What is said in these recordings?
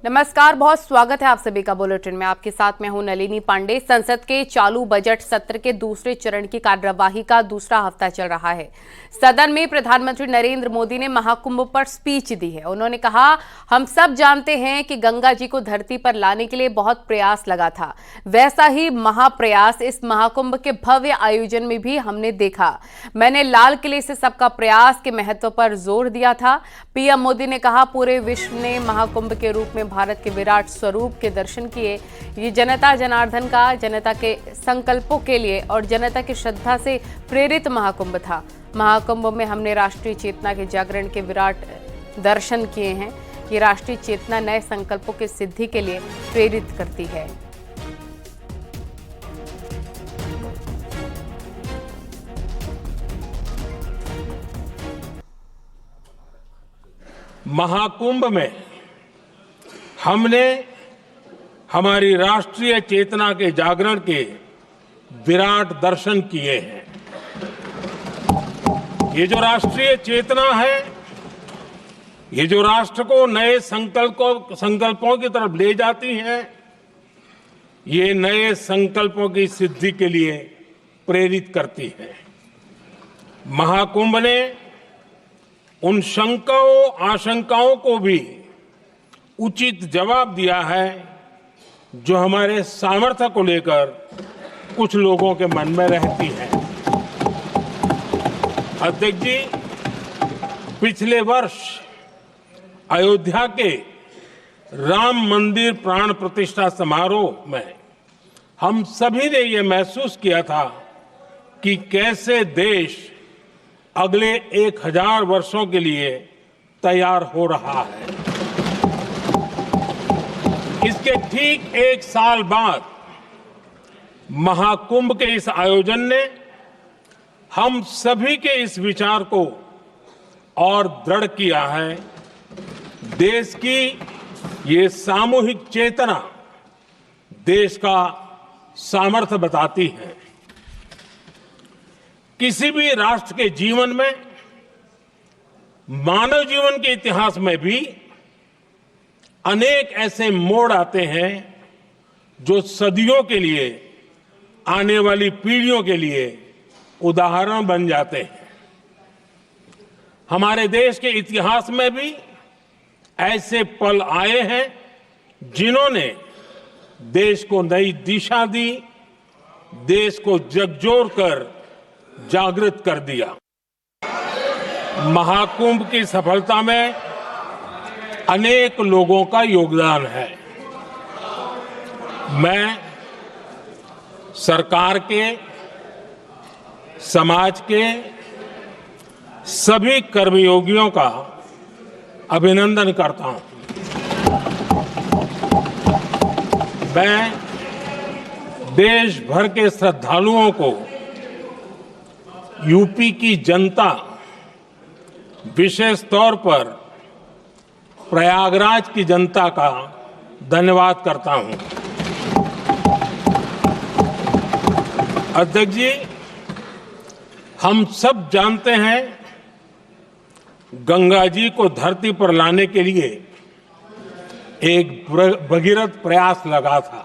नमस्कार, बहुत स्वागत है आप सभी का बुलेटिन में। आपके साथ मैं हूं नलिनी पांडे। संसद के चालू बजट सत्र के दूसरे चरण की कार्यवाही का दूसरा हफ्ता चल रहा है। सदन में प्रधानमंत्री नरेंद्र मोदी ने महाकुंभ पर स्पीच दी है। उन्होंने कहा, हम सब जानते हैं कि गंगा जी को धरती पर लाने के लिए बहुत प्रयास लगा था। वैसा ही महाप्रयास इस महाकुंभ के भव्य आयोजन में भी हमने देखा। मैंने लाल किले से सबका प्रयास के महत्व पर जोर दिया था। पीएम मोदी ने कहा, पूरे विश्व ने महाकुंभ के रूप में भारत के विराट स्वरूप के दर्शन किए। ये जनता जनार्दन का, जनता के संकल्पों के लिए और जनता की श्रद्धा से प्रेरित महाकुंभ था। महाकुंभ में हमने राष्ट्रीय चेतना के जागरण के विराट दर्शन किए हैं। ये राष्ट्रीय चेतना नए संकल्पों की सिद्धि के लिए प्रेरित करती है। महाकुंभ में हमने हमारी राष्ट्रीय चेतना के जागरण के विराट दर्शन किए हैं। ये जो राष्ट्रीय चेतना है, ये जो राष्ट्र को नए संकल्पों की तरफ ले जाती है, ये नए संकल्पों की सिद्धि के लिए प्रेरित करती है। महाकुंभ ने उन शंकाओं आशंकाओं को भी उचित जवाब दिया है जो हमारे सामर्थ्य को लेकर कुछ लोगों के मन में रहती है। अध्यक्ष जी, पिछले वर्ष अयोध्या के राम मंदिर प्राण प्रतिष्ठा समारोह में हम सभी ने ये महसूस किया था कि कैसे देश अगले 1000 वर्षों के लिए तैयार हो रहा है। इसके ठीक 1 साल बाद महाकुंभ के इस आयोजन ने हम सभी के इस विचार को और दृढ़ किया है। देश की ये सामूहिक चेतना देश का सामर्थ्य बताती है। किसी भी राष्ट्र के जीवन में, मानव जीवन के इतिहास में भी अनेक ऐसे मोड़ आते हैं जो सदियों के लिए, आने वाली पीढ़ियों के लिए उदाहरण बन जाते हैं। हमारे देश के इतिहास में भी ऐसे पल आए हैं जिन्होंने देश को नई दिशा दी, देश को झकझोर कर जागृत कर दिया। महाकुंभ की सफलता में अनेक लोगों का योगदान है। मैं सरकार के, समाज के सभी कर्मयोगियों का अभिनंदन करता हूं। मैं देश भर के श्रद्धालुओं को, यूपी की जनता, विशेष तौर पर प्रयागराज की जनता का धन्यवाद करता हूं। अध्यक्ष जी, हम सब जानते हैं गंगा जी को धरती पर लाने के लिए एक भगीरथ प्रयास लगा था।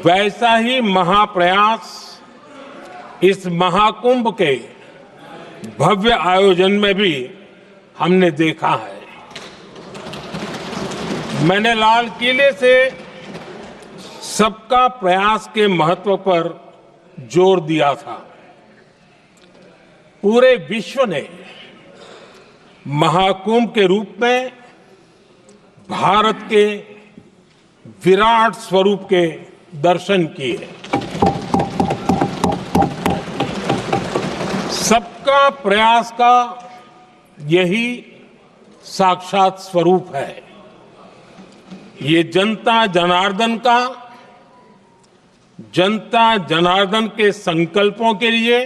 वैसा ही महाप्रयास इस महाकुंभ के भव्य आयोजन में भी हमने देखा है। मैंने लाल किले से सबका प्रयास के महत्व पर जोर दिया था। पूरे विश्व ने महाकुंभ के रूप में भारत के विराट स्वरूप के दर्शन किए। सबका प्रयास का यही साक्षात स्वरूप है। ये जनता जनार्दन के संकल्पों के लिए,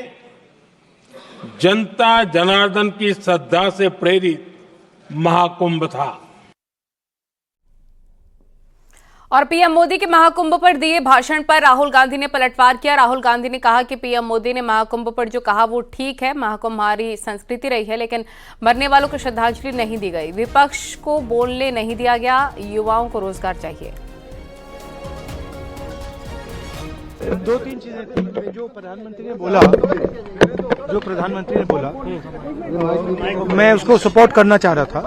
जनता जनार्दन की श्रद्धा से प्रेरित महाकुंभ था। और पीएम मोदी के महाकुंभ पर दिए भाषण पर राहुल गांधी ने पलटवार किया। राहुल गांधी ने कहा कि पीएम मोदी ने महाकुंभ पर जो कहा वो ठीक है, महाकुंभ हमारी संस्कृति रही है, लेकिन मरने वालों को श्रद्धांजलि नहीं दी गई, विपक्ष को बोलने नहीं दिया गया, युवाओं को रोजगार चाहिए। दो तीन चीजें थी जो प्रधानमंत्री ने बोला मैं उसको सपोर्ट करना चाह रहा था।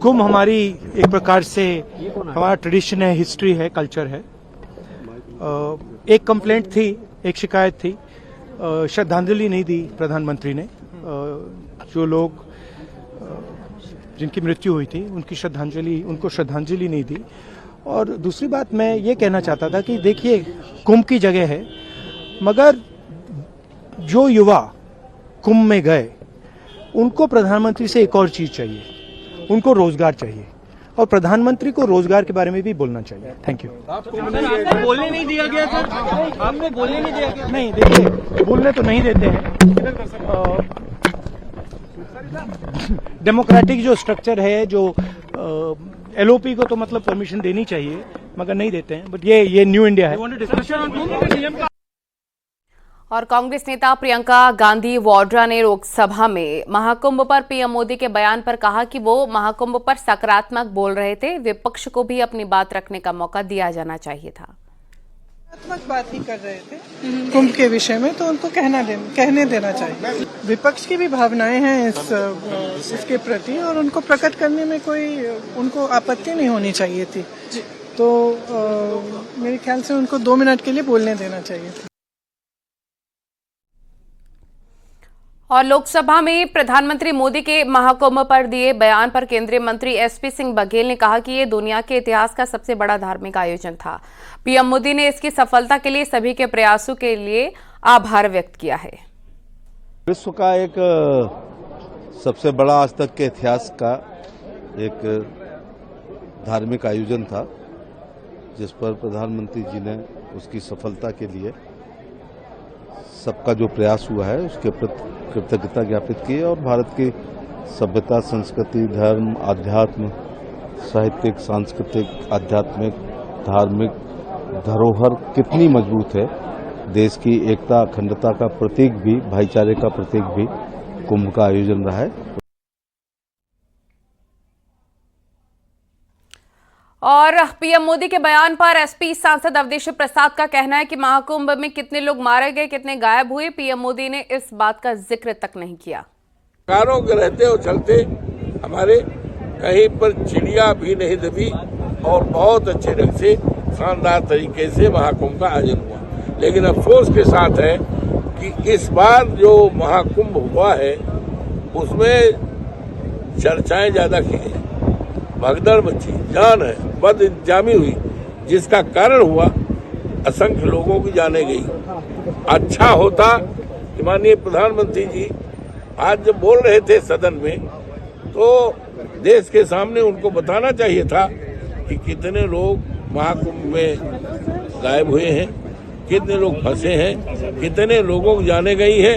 कुंभ हमारी एक प्रकार से हमारा ट्रेडिशन है, हिस्ट्री है, कल्चर है। एक कंप्लेंट थी, एक शिकायत थी, श्रद्धांजलि नहीं दी प्रधानमंत्री ने। जो लोग जिनकी मृत्यु हुई थी उनको श्रद्धांजलि नहीं दी। और दूसरी बात मैं ये कहना चाहता था कि देखिए कुंभ की जगह है, मगर जो युवा कुंभ में गए उनको प्रधानमंत्री से एक और चीज चाहिए, उनको रोजगार चाहिए, और प्रधानमंत्री को रोजगार के बारे में भी बोलना चाहिए। Thank you. आपको बोलने नहीं दिया गया सर? आपको बोलने नहीं दिया गया? नहीं, देखिए बोलने तो नहीं देते हैं। डेमोक्रेटिक जो स्ट्रक्चर है, जो एलओपी को तो मतलब परमिशन देनी चाहिए, मगर नहीं देते हैं। बट ये न्यू इंडिया है। और कांग्रेस नेता प्रियंका गांधी वाड्रा ने लोकसभा में महाकुंभ पर पीएम मोदी के बयान पर कहा कि वो महाकुंभ पर सकारात्मक बोल रहे थे, विपक्ष को भी अपनी बात रखने का मौका दिया जाना चाहिए था। सकारात्मक बात ही कर रहे थे कुंभ के विषय में, तो उनको कहने देना चाहिए। विपक्ष की भी भावनाएं हैं इसके प्रति, और उनको प्रकट करने में कोई उनको आपत्ति नहीं होनी चाहिए थी। तो मेरे ख्याल से उनको 2 मिनट के लिए बोलने देना चाहिए था। और लोकसभा में प्रधानमंत्री मोदी के महाकुंभ पर दिए बयान पर केंद्रीय मंत्री एसपी सिंह बघेल ने कहा कि ये दुनिया के इतिहास का सबसे बड़ा धार्मिक आयोजन था। पीएम मोदी ने इसकी सफलता के लिए सभी के प्रयासों के लिए आभार व्यक्त किया है। विश्व का एक सबसे बड़ा आज तक के इतिहास का एक धार्मिक आयोजन था, जिस पर प्रधानमंत्री जी ने उसकी सफलता के लिए सबका जो प्रयास हुआ है उसके प्रति कृतज्ञता ज्ञापित की और भारत की सभ्यता, संस्कृति, धर्म, आध्यात्म, साहित्यिक, सांस्कृतिक, आध्यात्मिक, धार्मिक धरोहर कितनी मजबूत है, देश की एकता, अखंडता का प्रतीक भी, भाईचारे का प्रतीक भी कुंभ का आयोजन रहा है। और पीएम मोदी के बयान पर एसपी सांसद अवधेश प्रसाद का कहना है कि महाकुंभ में कितने लोग मारे गए, कितने गायब हुए, पीएम मोदी ने इस बात का जिक्र तक नहीं किया। कारों के रहते और चलते हमारे कहीं पर चिड़िया भी नहीं दबी और बहुत अच्छे ढंग से शानदार तरीके से महाकुंभ का आयोजन हुआ। लेकिन अफसोस के साथ है कि इस बार जो महाकुंभ हुआ है उसमें चर्चाएं ज्यादा की गई, भगदड़ मची, जान है, बद इंतजामी हुई, जिसका कारण हुआ असंख्य लोगों की जाने गई। अच्छा होता कि माननीय प्रधानमंत्री जी आज जब बोल रहे थे सदन में, तो देश के सामने उनको बताना चाहिए था कि कितने लोग महाकुंभ में गायब हुए हैं, कितने लोग फंसे हैं, कितने लोगों की जाने गई है।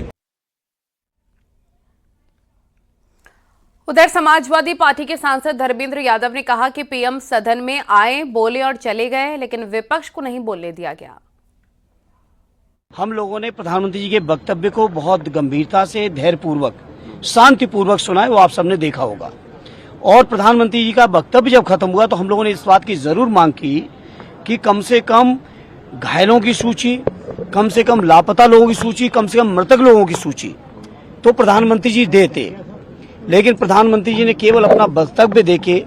उधर समाजवादी पार्टी के सांसद धर्मेंद्र यादव ने कहा कि पीएम सदन में आए, बोले और चले गए, लेकिन विपक्ष को नहीं बोलने दिया गया। हम लोगों ने प्रधानमंत्री जी के वक्तव्य को बहुत गंभीरता से, धैर्यपूर्वक, शांतिपूर्वक सुना है, वो आप सबने देखा होगा। और प्रधानमंत्री जी का वक्तव्य जब खत्म हुआ तो हम लोगों ने इस बात की जरूर मांग की कि कम से कम घायलों की सूची, कम से कम लापता लोगों की सूची, कम से कम मृतक लोगों की सूची तो प्रधानमंत्री जी देते। लेकिन प्रधानमंत्री जी ने केवल अपना वक्तव्य देके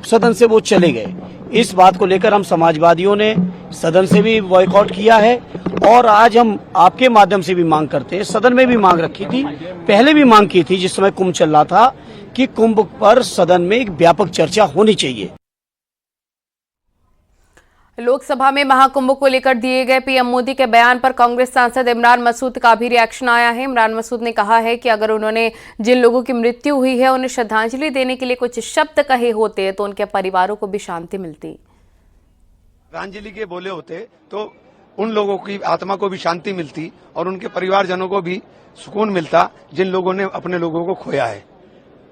सदन से वो चले गए। इस बात को लेकर हम समाजवादियों ने सदन से भी बॉयकॉट किया है और आज हम आपके माध्यम से भी मांग करते हैं। सदन में भी मांग रखी थी, पहले भी मांग की थी जिस समय कुंभ चल रहा था, कि कुंभ पर सदन में एक व्यापक चर्चा होनी चाहिए। लोकसभा में महाकुंभ को लेकर दिए गए पीएम मोदी के बयान पर कांग्रेस सांसद इमरान मसूद का भी रिएक्शन आया है। इमरान मसूद ने कहा है कि अगर उन्होंने जिन लोगों की मृत्यु हुई है उन्हें श्रद्धांजलि देने के लिए कुछ शब्द कहे होते तो उनके परिवारों को भी शांति मिलती। श्रद्धांजलि के बोले होते तो उन लोगों की आत्मा को भी शांति मिलती और उनके परिवारजनों को भी सुकून मिलता जिन लोगों ने अपने लोगों को खोया है।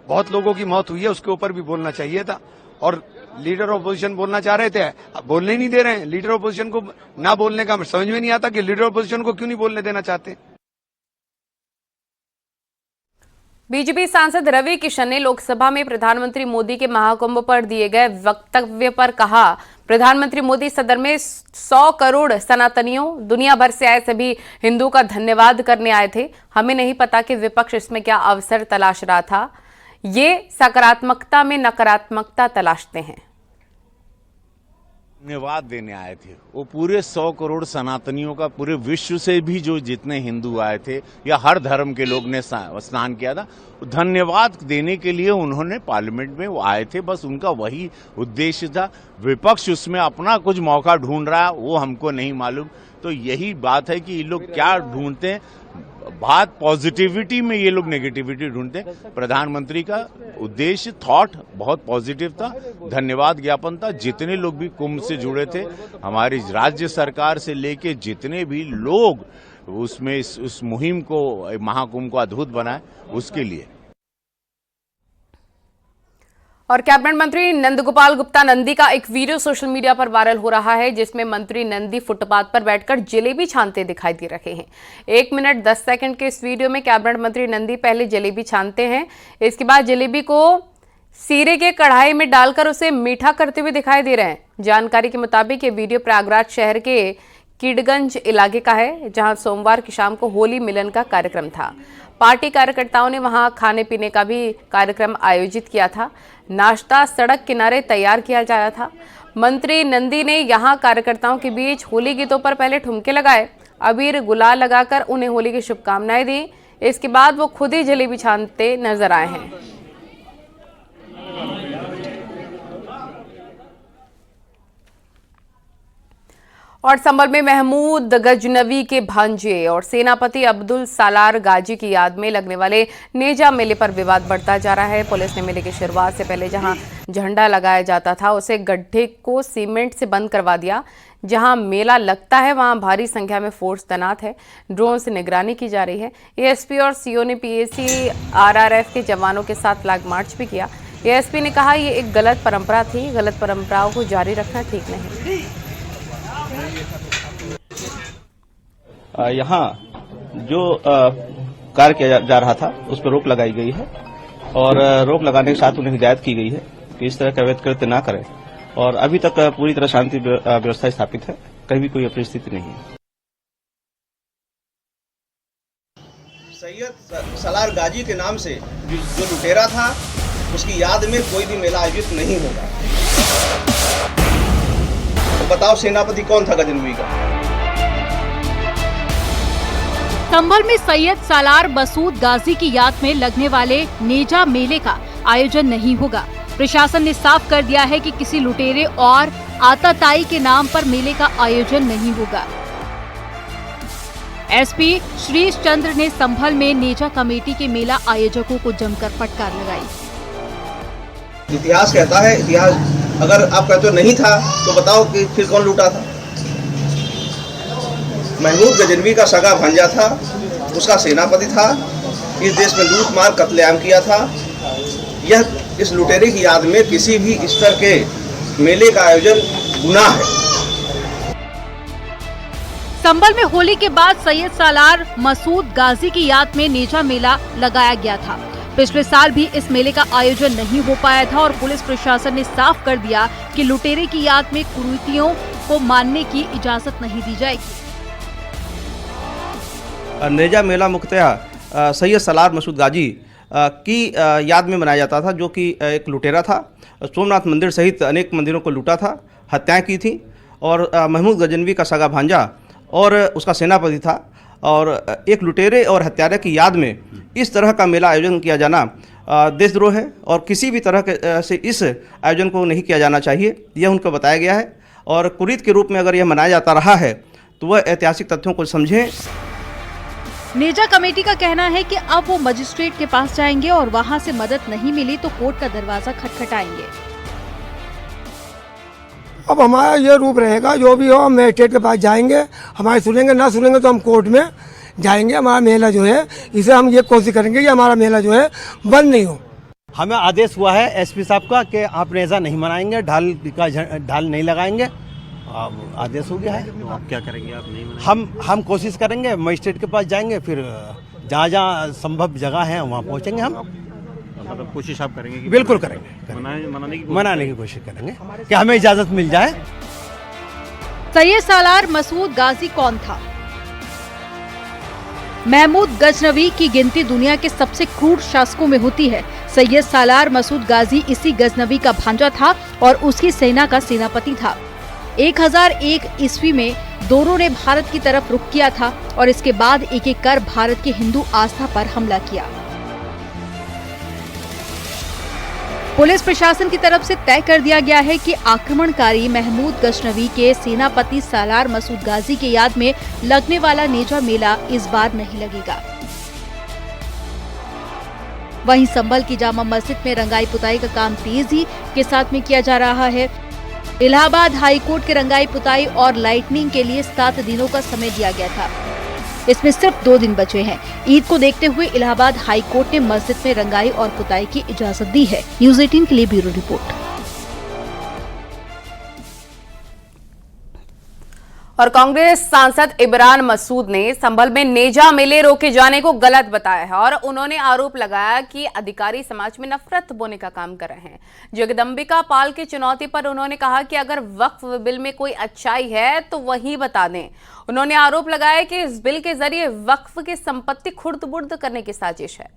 बहुत लोगों की मौत हुई है, उसके ऊपर भी बोलना चाहिए था। और लीडर ऑपोजिशन बोलना चाह रहे थे, अब बोलने ही नहीं दे रहे हैं। लीडर ऑपोजिशन को ना बोलने का समझ में नहीं आता कि लीडर ऑपोजिशन को क्यों नहीं बोलने देना चाहते। बीजेपी सांसद रवि किशन ने लोकसभा में प्रधानमंत्री मोदी के महाकुंभ पर दिए गए वक्तव्य पर कहा, प्रधानमंत्री मोदी सदन में 100 करोड़ सनातनियों, दुनिया भर से आए सभी हिंदुओं का धन्यवाद करने आए थे। हमें नहीं पता कि विपक्ष इसमें क्या अवसर तलाश रहा था। ये सकारात्मकता में नकारात्मकता तलाशते हैं। धन्यवाद देने आए थे। वो पूरे 100 करोड़ सनातनियों का, पूरे विश्व से भी जो जितने हिंदू आए थे या हर धर्म के लोग ने स्नान किया था, धन्यवाद देने के लिए उन्होंने पार्लियामेंट में वो आए थे। बस उनका वही उद्देश्य था। विपक्ष उसमें अपना कुछ मौका ढूंढ रहा है, वो हमको नहीं मालूम। तो यही बात है कि ये लोग क्या ढूंढते हैं। बात पॉजिटिविटी में, ये लोग नेगेटिविटी ढूंढते हैं। प्रधानमंत्री का उद्देश्य, थॉट बहुत पॉजिटिव था, धन्यवाद ज्ञापन था। जितने लोग भी कुंभ से जुड़े थे, हमारी राज्य सरकार से लेके जितने भी लोग उसमें उस मुहिम को, महाकुंभ को अद्भुत बनाए, उसके लिए। और कैबिनेट मंत्री नंदगोपाल गुप्ता नंदी का एक वीडियो सोशल मीडिया पर वायरल हो रहा है, जिसमें मंत्री नंदी फुटपाथ पर बैठकर जलेबी छानते दिखाई दे रहे हैं। 1 मिनट 10 सेकंड के इस वीडियो में कैबिनेट मंत्री नंदी पहले जलेबी छानते हैं, इसके बाद जलेबी को सीरे के कढ़ाई में डालकर उसे मीठा करते हुए दिखाई दे रहे हैं। जानकारी के मुताबिक ये वीडियो प्रयागराज शहर के कीडगंज इलाके का है, जहां सोमवार की शाम को होली मिलन का कार्यक्रम था। पार्टी कार्यकर्ताओं ने वहां खाने पीने का भी कार्यक्रम आयोजित किया था। नाश्ता सड़क किनारे तैयार किया जा रहा था। मंत्री नंदी ने यहां कार्यकर्ताओं के बीच होली गीतों पर पहले ठुमके लगाए, अबीर गुलाल लगाकर उन्हें होली की शुभकामनाएं दी। इसके बाद वो खुद ही जलेबी छानते नजर आए हैं। और संभल में महमूद गजनवी के भांजे और सेनापति अब्दुल सालार गाजी की याद में लगने वाले नेजा मेले पर विवाद बढ़ता जा रहा है। पुलिस ने मेले की शुरुआत से पहले जहां झंडा लगाया जाता था, उसे गड्ढे को सीमेंट से बंद करवा दिया। जहां मेला लगता है वहां भारी संख्या में फोर्स तैनात है। ड्रोन से निगरानी की जा रही है। एएसपी और सीओ ने पीएसी आरआरएफ के जवानों के साथ फ्लैग मार्च भी किया। एएसपी ने कहा, ये एक गलत परंपरा थी, गलत परंपराओं को जारी रखना ठीक नहीं। यहाँ जो कार्य किया जा रहा था उस पर रोक लगाई गई है और रोक लगाने के साथ उन्हें हिदायत की गई है कि इस तरह का अवैध कृत्य न करें। और अभी तक पूरी तरह शांति व्यवस्था स्थापित है, कहीं भी कोई अपरिस्थिति नहीं है। सैयद सलार गाजी के नाम से जो लुटेरा था, उसकी याद में कोई भी मेला आयोजित नहीं होगा। तो बताओ सेनापति कौन था गजनवी का? संभल में सैयद सालार मसूद गाजी की याद में लगने वाले नेजा मेले का आयोजन नहीं होगा। प्रशासन ने साफ कर दिया है कि किसी लुटेरे और आताताई के नाम पर मेले का आयोजन नहीं होगा। एसपी श्रीश चंद्र ने संभल में नेजा कमेटी के मेला आयोजकों को जमकर फटकार लगाई। इतिहास कहता है, इतिहास अगर आप कहते हो नहीं था तो बताओ कि फिर कौन लूटा था? महमूद गजनवी का सगा भांजा था, उसका सेनापति था, इस देश में लूट मार कत्लेआम किया था। यह इस लुटेरे की याद में किसी भी स्तर के मेले का आयोजन गुनाह है। संभल में होली के बाद सैयद सालार मसूद गाजी की याद में नेजा मेला लगाया गया था। पिछले साल भी इस मेले का आयोजन नहीं हो पाया था और पुलिस प्रशासन ने साफ कर दिया कि लुटेरे की याद में कुरीतियों को मानने की इजाजत नहीं दी जाएगी। नेजा मेला मुख्यतः सैयद सालार मसूद गाजी की याद में मनाया जाता था, जो कि एक लुटेरा था। सोमनाथ मंदिर सहित अनेक मंदिरों को लूटा था, हत्याएं की थी और महमूद गजनवी का सगा भांजा और उसका सेनापति था। और एक लुटेरे और हत्यारे की याद में इस तरह का मेला आयोजन किया जाना देशद्रोह है और किसी भी तरह से इस आयोजन को नहीं किया जाना चाहिए, यह उनको बताया गया है। और कुरीत के रूप में अगर यह मनाया जाता रहा है तो वह ऐतिहासिक तथ्यों को समझें। नेजा कमेटी का कहना है कि अब वो मजिस्ट्रेट के पास जाएंगे और वहां से मदद नहीं मिली तो कोर्ट का दरवाजा खटखटाएंगे। अब हमारा ये रूप रहेगा, जो भी हो हम मजिस्ट्रेट के पास जाएंगे, हमारे सुनेंगे ना सुनेंगे तो हम कोर्ट में जाएंगे। हमारा मेला जो है, इसे हम ये कोशिश करेंगे कि हमारा मेला जो है बंद नहीं हो। हमें आदेश हुआ है एसपी साहब का कि आप ऐसा नहीं मनाएंगे, ढाल नहीं लगाएंगे। अब आदेश हो गया है। तो आप क्या करेंगे? आप नहीं मनाएंगे? हम कोशिश करेंगे, मजिस्ट्रेट के पास जाएंगे, फिर जहाँ जहाँ संभव जगह है वहाँ पहुँचेंगे हम। मतलब कोशिश आप करेंगे कि बिल्कुल करेंगे, मनाने की कोशिश करेंगे कि हमें इजाज़त मिल जाए। सैयद सालार मसूद गाजी कौन था? महमूद गजनवी की गिनती दुनिया के सबसे क्रूर शासकों में होती है। सैयद सालार मसूद गाजी इसी गजनवी का भांजा था और उसकी सेना का सेनापति था। 1001 ईस्वी में दोनों ने भारत की तरफ रुख किया था और इसके बाद एक एक कर भारत के हिंदू आस्था पर हमला किया। पुलिस प्रशासन की तरफ से तय कर दिया गया है कि आक्रमणकारी महमूद गजनवी के सेनापति सालार मसूद गाजी के याद में लगने वाला नेजा मेला इस बार नहीं लगेगा। वहीं संभल की जामा मस्जिद में रंगाई पुताई का काम तेजी के साथ में किया जा रहा है। इलाहाबाद हाई कोर्ट के रंगाई पुताई और लाइटनिंग के लिए 7 दिनों का समय दिया गया था। इसमें सिर्फ 2 दिन बचे हैं। ईद को देखते हुए इलाहाबाद हाई कोर्ट ने मस्जिद में रंगाई और पुताई की इजाजत दी है। न्यूज़ 18 के लिए ब्यूरो रिपोर्ट। और कांग्रेस सांसद इमरान मसूद ने संभल में नेजा मेले रोके जाने को गलत बताया है और उन्होंने आरोप लगाया कि अधिकारी समाज में नफरत बोने का काम कर रहे हैं। जगदम्बिका पाल की चुनौती पर उन्होंने कहा कि अगर वक्फ बिल में कोई अच्छाई है तो वही बता दें। उन्होंने आरोप लगाया कि इस बिल के जरिए वक्फ की संपत्ति खुर्द-बुर्द करने की साजिश है।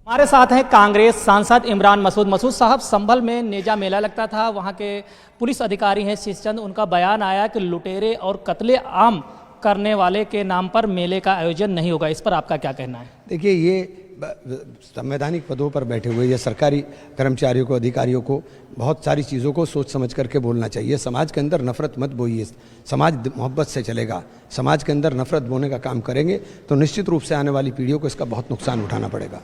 हमारे साथ हैं कांग्रेस सांसद इमरान मसूद। मसूद साहब, संभल में नेजा मेला लगता था, वहाँ के पुलिस अधिकारी हैं शीशचंद, उनका बयान आया कि लुटेरे और कत्ले आम करने वाले के नाम पर मेले का आयोजन नहीं होगा। इस पर आपका क्या कहना है? देखिए, ये संवैधानिक पदों पर बैठे हुए या सरकारी कर्मचारियों को, अधिकारियों को बहुत सारी चीज़ों को सोच समझ करके बोलना चाहिए। समाज के अंदर नफरत मत बोइए, समाज मोहब्बत से चलेगा। समाज के अंदर नफरत बोने का काम करेंगे तो निश्चित रूप से आने वाली पीढ़ियों को इसका बहुत नुकसान उठाना पड़ेगा।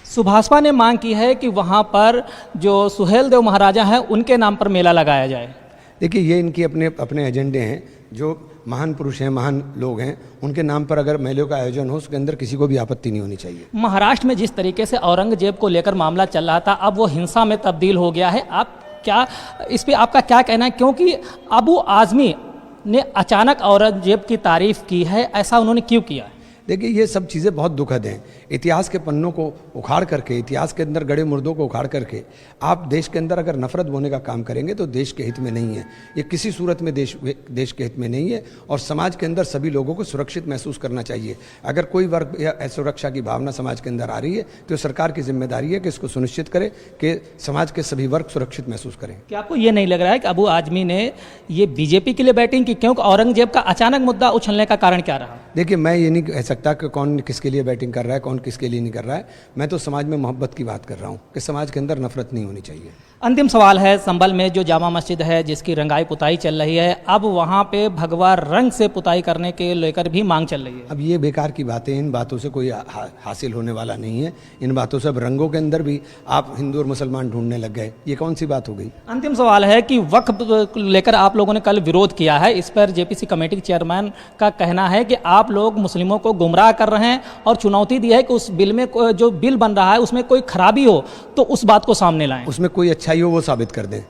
सुभाषपा ने मांग की है कि वहाँ पर जो सुहेल देव महाराजा हैं उनके नाम पर मेला लगाया जाए। देखिए, ये इनकी अपने एजेंडे हैं। जो महान पुरुष हैं, महान लोग हैं, उनके नाम पर अगर मेलों का आयोजन हो, उसके अंदर किसी को भी आपत्ति नहीं होनी चाहिए। महाराष्ट्र में जिस तरीके से औरंगजेब को लेकर मामला चल रहा था, अब वो हिंसा में तब्दील हो गया है। आप क्या इस पे आपका क्या कहना है? क्योंकि अबू आजमी ने अचानक औरंगजेब की तारीफ की है, ऐसा उन्होंने क्यों किया? देखिए, ये सब चीज़ें बहुत दुखद हैं। इतिहास के पन्नों को उखाड़ करके, इतिहास के अंदर गड़े मुर्दों को उखाड़ करके आप देश के अंदर अगर नफरत बोने का काम करेंगे तो देश के हित में नहीं है। ये किसी सूरत में देश के हित में नहीं है और समाज के अंदर सभी लोगों को सुरक्षित महसूस करना चाहिए। अगर कोई वर्ग या असुरक्षा की भावना समाज के अंदर आ रही है तो सरकार की जिम्मेदारी है कि इसको सुनिश्चित करे कि समाज के सभी वर्ग सुरक्षित महसूस करें। क्या आपको ये नहीं लग रहा है कि अबू आजमी ने ये बीजेपी के लिए बैटिंग की, क्योंकि औरंगजेब का अचानक मुद्दा उछलने का कारण क्या रहा? देखिए, मैं ये नहीं कह सकता कि कौन किसके लिए बैटिंग कर रहा है, कौन किसके लिए नहीं कर रहा है। मैं तो समाज में मोहब्बत की बात कर रहा हूँ कि समाज के अंदर नफरत नहीं होनी चाहिए। अंतिम सवाल है, संभल में जो जामा मस्जिद है जिसकी रंगाई पुताई चल रही है, अब वहाँ पे भगवा रंग से पुताई करने के लेकर भी मांग चल रही है। अब ये बेकार की बातें, इन बातों से कोई हासिल होने वाला नहीं है। इन बातों से अब रंगों के अंदर भी आप हिंदू और मुसलमान ढूंढने लग गए, ये कौन सी बात हो गई? अंतिम सवाल है कि वक्फ लेकर आप लोगों ने कल विरोध किया है, इस पर जेपीसी कमेटी के चेयरमैन का कहना है कि आप लोग मुस्लिमों को गुमराह कर रहे हैं और चुनौती दी है कि उस बिल में जो बिल बन रहा है उसमें कोई खराबी हो तो उस बात को सामने लाएं। उसमें कोई अच्छाई हो वो साबित कर दें।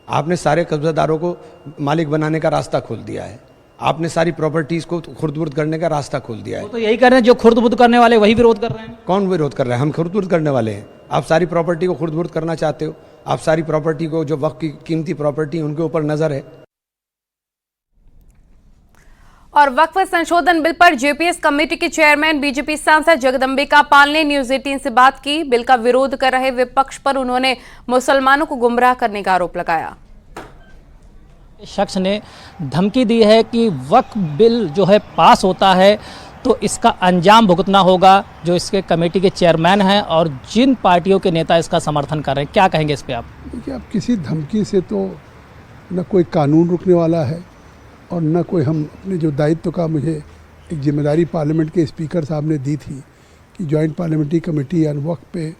आपने सारे कब्जादारों को मालिक बनाने का रास्ता खोल दिया है। आपने सारी प्रॉपर्टीज को खुर्द-बुर्द करने का रास्ता खोल दिया है। तो यही कर रहे हैं, जो खुर्द-बुर्द करने वाले वही विरोध कर रहे हैं। कौन विरोध कर रहा है? हम खुर्द-बुर्द करने वाले हैं। आप सारी प्रॉपर्टी को खुर्द-बुर्द करना चाहते हो। आप सारी प्रॉपर्टी को, जो वक्त की कीमती प्रॉपर्टी, उनके ऊपर नजर है। और वक्फ संशोधन बिल पर जेपीएस कमेटी के चेयरमैन बीजेपी सांसद जगदम्बिका पाल ने न्यूज़ 18 से बात की। बिल का विरोध कर रहे विपक्ष पर उन्होंने मुसलमानों को गुमराह करने का आरोप लगाया। शख्स ने धमकी दी है कि वक्फ बिल जो है पास होता है तो इसका अंजाम भुगतना होगा। जो इसके कमेटी के चेयरमैन हैं और जिन पार्टियों के नेता इसका समर्थन कर रहे हैं, क्या कहेंगे इस पे आप? देखिए, अब किसी धमकी से तो न कोई कानून रुकने वाला है और न कोई, हम अपने जो दायित्व का, मुझे एक जिम्मेदारी पार्लियामेंट के स्पीकर साहब ने दी थी कि जॉइंट पार्लियामेंट्री कमेटी ऑन वक्फ पे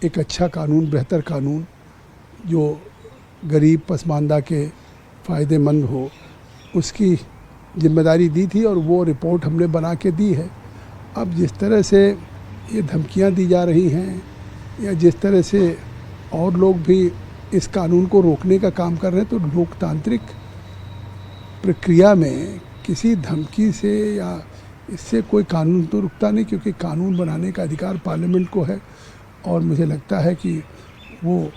एक अच्छा कानून, बेहतर कानून जो गरीब पसमानदा के फ़ायदेमंद हो, उसकी जिम्मेदारी दी थी और वो रिपोर्ट हमने बना के दी है। अब जिस तरह से ये धमकियां दी जा रही हैं या जिस तरह से और लोग भी इस कानून को रोकने का काम कर रहे हैं, तो लोकतांत्रिक प्रक्रिया में किसी धमकी से या इससे कोई कानून तो रुकता नहीं, क्योंकि कानून बनाने का अधिकार पार्लियामेंट को है और मुझे लगता है कि वो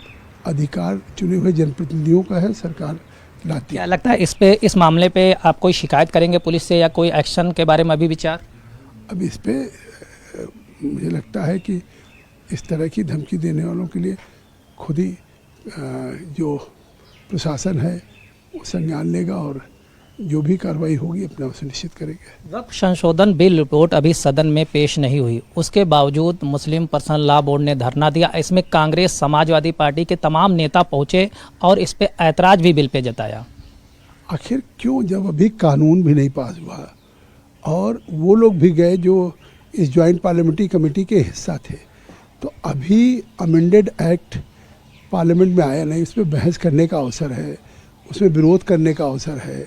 अधिकार चुने हुए जनप्रतिनिधियों का है, सरकार लाती है। क्या लगता है इस मामले पे आप कोई शिकायत करेंगे पुलिस से या कोई एक्शन के बारे में अभी विचार? अब इस पे मुझे लगता है कि इस तरह की धमकी देने वालों के लिए खुद ही जो प्रशासन है वो संज्ञान लेगा और जो भी कार्रवाई होगी अपना सुनिश्चित करेंगे। वक्फ संशोधन बिल रिपोर्ट अभी सदन में पेश नहीं हुई, उसके बावजूद मुस्लिम पर्सनल लॉ बोर्ड ने धरना दिया। इसमें कांग्रेस, समाजवादी पार्टी के तमाम नेता पहुंचे और इस पे ऐतराज भी बिल पे जताया। आखिर क्यों, जब अभी कानून भी नहीं पास हुआ और वो लोग भी गए जो इस ज्वाइंट पार्लियामेंट्री कमेटी के हिस्सा थे, तो अभी अमेंडेड एक्ट पार्लियामेंट में आया नहीं, उस पर बहस करने का अवसर है, उसमें विरोध करने का अवसर है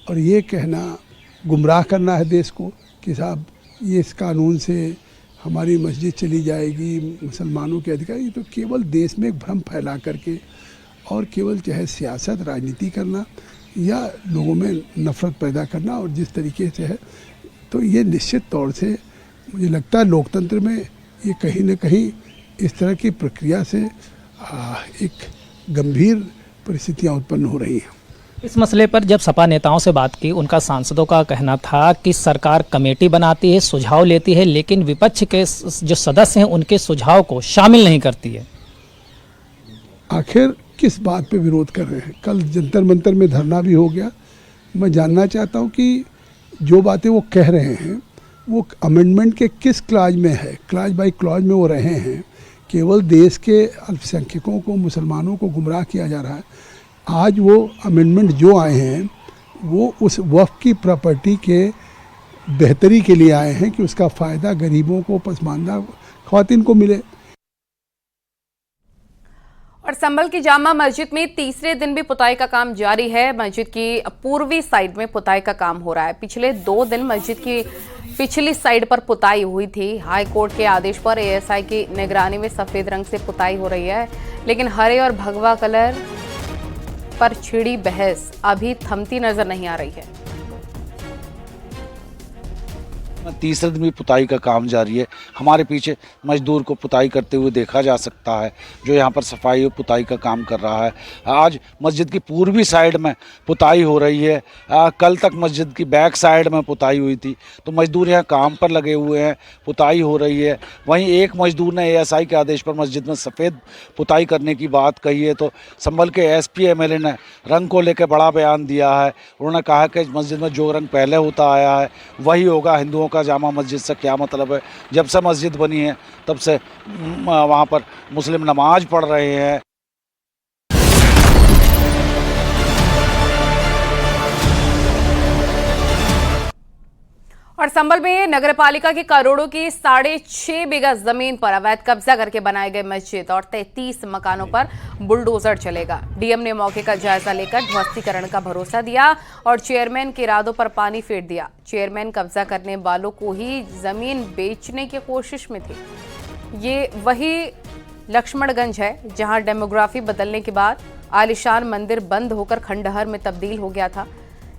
और ये कहना, गुमराह करना है देश को कि साहब ये इस कानून से हमारी मस्जिद चली जाएगी, मुसलमानों के अधिकार, ये तो केवल देश में एक भ्रम फैला करके और केवल चाहे सियासत, राजनीति करना या लोगों में नफरत पैदा करना और जिस तरीके से है, तो ये निश्चित तौर से मुझे लगता है लोकतंत्र में ये कहीं न कहीं इस तरह की प्रक्रिया से एक गंभीर परिस्थितियाँ उत्पन्न हो रही हैं। इस मसले पर जब सपा नेताओं से बात की, उनका सांसदों का कहना था कि सरकार कमेटी बनाती है, सुझाव लेती है, लेकिन विपक्ष के जो सदस्य हैं उनके सुझाव को शामिल नहीं करती है। आखिर किस बात पे विरोध कर रहे हैं? कल जंतर मंतर में धरना भी हो गया। मैं जानना चाहता हूं कि जो बातें वो कह रहे हैं वो अमेंडमेंट के किस क्लाज में है, क्लाज बाय क्लाज में वो रहे हैं। केवल देश के अल्पसंख्यकों को, मुसलमानों को गुमराह किया जा रहा है। आज वो अमेंडमेंट जो आए हैं वो उस वक्फ की प्रॉपर्टी के बेहतरी के लिए आए हैं कि उसका फ़ायदा गरीबों को, पसमानदा ख़वातीन को मिले। और संभल की जामा मस्जिद में तीसरे दिन भी पुताई का काम जारी है। मस्जिद की पूर्वी साइड में पुताई का काम हो रहा है। पिछले 2 दिन मस्जिद की पिछली साइड पर पुताई हुई थी। हाई कोर्ट के आदेश पर एएसआई की निगरानी में सफेद रंग से पुताई हो रही है, लेकिन हरे और भगवा कलर पर छिड़ी बहस अभी थमती नजर नहीं आ रही है। तीसरे दिन भी पुताई का काम जारी है। हमारे पीछे मजदूर को पुताई करते हुए देखा जा सकता है, जो यहाँ पर सफाई और पुताई का काम कर रहा है। आज मस्जिद की पूर्वी साइड में पुताई हो रही है। कल तक मस्जिद की बैक साइड में पुताई हुई थी, तो मजदूर यहाँ काम पर लगे हुए हैं, पुताई हो रही है। वहीं एक मजदूर ने एएसआई के आदेश पर मस्जिद में सफ़ेद पुताई करने की बात कही है, तो संभल के एसपी एमएलए ने रंग को लेकर बड़ा बयान दिया है। उन्होंने कहा कि मस्जिद में जो रंग पहले होता आया है वही होगा। हिंदुओं का जामा मस्जिद से क्या मतलब है? जब से मस्जिद बनी है तब से वहाँ पर मुस्लिम नमाज पढ़ रहे हैं। और संभल में नगरपालिका की करोड़ों की 6.5 बीघा जमीन पर अवैध कब्जा करके बनाए गए मस्जिद और 33 मकानों पर बुलडोजर चलेगा। डीएम ने मौके का जायजा लेकर ध्वस्तीकरण का भरोसा दिया और चेयरमैन के इरादों पर पानी फेर दिया। चेयरमैन कब्जा करने वालों को ही जमीन बेचने की कोशिश में थे। ये वही लक्ष्मणगंज है जहां डेमोग्राफी बदलने के बाद आलिशान मंदिर बंद होकर खंडहर में तब्दील हो गया था।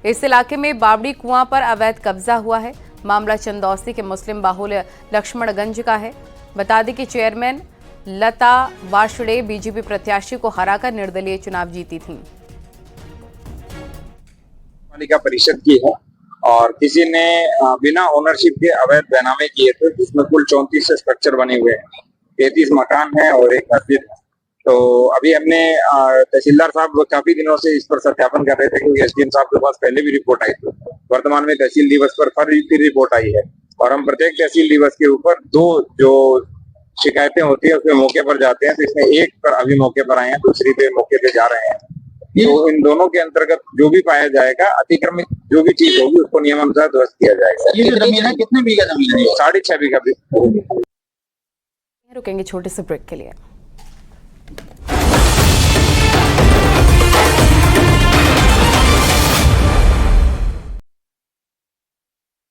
इस इलाके में बावड़ी कुआं पर अवैध कब्जा हुआ है। मामला चंदौसी के मुस्लिम बाहुल लक्ष्मणगंज का है। बता दें कि चेयरमैन लता वाशड़े बीजेपी प्रत्याशी को हराकर निर्दलीय चुनाव जीती थीं। पालिका परिषद की है और किसी ने बिना ओनरशिप के अवैध बैनामे किए थे, जिसमें कुल 34 स्ट्रक्चर बने हुए हैं, 33 मकान है और एक मस्जिद है। तो अभी हमने तहसीलदार साहब काफी दिनों से इस पर सत्यापन कर रहे थे, क्योंकि एसडीएम साहब के पास पहले भी रिपोर्ट आई थी। वर्तमान में तहसील दिवस पर फिर रिपोर्ट आई है और हम प्रत्येक तहसील दिवस के ऊपर 2 जो शिकायतें होती है उसमें मौके पर जाते हैं। तो इसमें एक पर अभी मौके पर आए हैं, दूसरी पे मौके पे जा रहे हैं। तो इन दोनों के अंतर्गत जो भी पाया जाएगा, अतिक्रमित जो भी चीज होगी उसको नियमानुसार ध्वस्त किया जाएगा। ये जो जमीन है कितने बीघा जमीन है? 6.5 बीघा। रुकेंगे छोटे से ब्रेक के लिए।